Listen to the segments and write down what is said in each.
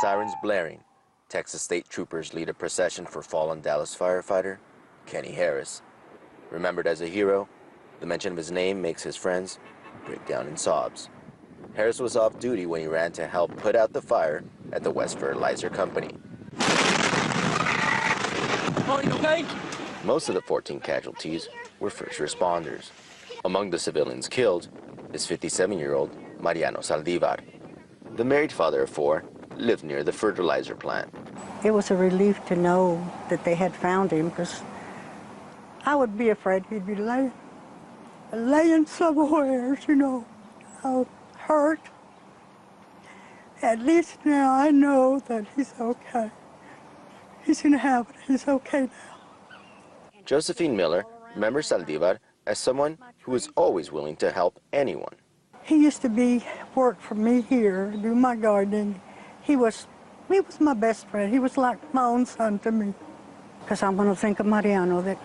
sirens blaring, Texas State Troopers lead a procession for fallen Dallas firefighter Kenny Harris. Remembered as a hero, the mention of his name makes his friends break down in sobs. Harris was off duty when he ran to help put out the fire at the West Fertilizer Company. Oh, you okay? Most of the 14 casualties were first responders. Among the civilians killed is 57-year-old Mariano Saldivar. The married father of 4 lived near the fertilizer plant. It was a relief to know that they had found him, because I would be afraid he'd be laying somewhere, you know, hurt. At least now I know that he's okay. He's in heaven. He's okay now. Josephine Miller remembers Saldivar as someone who was always willing to help anyone. He used to work for me here, do my gardening. He was my best friend. He was like my own son to me. Because I'm going to think of Mariano, that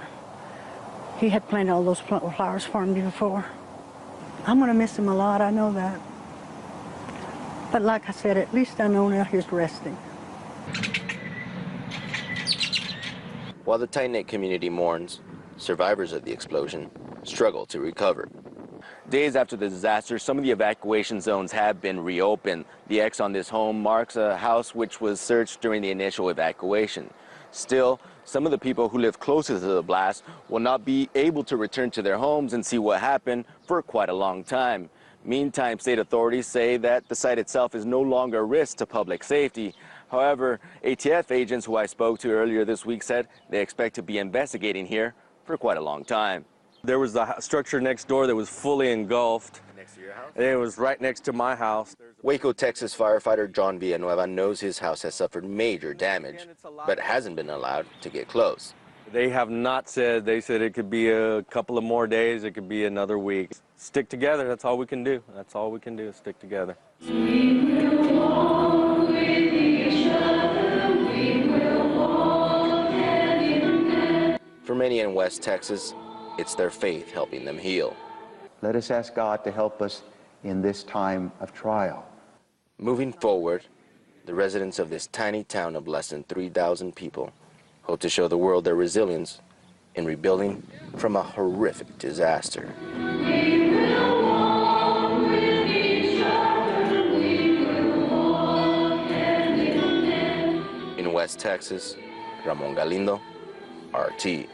he had planted all those flowers for me before. I'm going to miss him a lot, I know that. But like I said, at least I know now he's resting. While the tight-knit community mourns, survivors of the explosion struggle to recover. Days after the disaster, some of the evacuation zones have been reopened. The X on this home marks a house which was searched during the initial evacuation. Still, some of the people who live closer to the blast will not be able to return to their homes and see what happened for quite a long time. Meantime, state authorities say that the site itself is no longer a risk to public safety. However, ATF agents who I spoke to earlier this week said they expect to be investigating here for quite a long time. There was a structure next door that was fully engulfed. Next to your house? And it was right next to my house. Waco, Texas firefighter John Villanueva knows his house has suffered major damage, but hasn't been allowed to get close. They have not said. They said it could be a couple of more days, it could be another week. Stick together, that's all we can do. That's all we can do is stick together. We will walk with each other, we will walk hand in hand. For many in West Texas, it's their faith helping them heal. Let us ask God to help us in this time of trial. Moving forward, the residents of this tiny town of less than 3,000 people hope to show the world their resilience in rebuilding from a horrific disaster. We will walk with each other, we will walk hand in hand. In West Texas, Ramon Galindo, RT.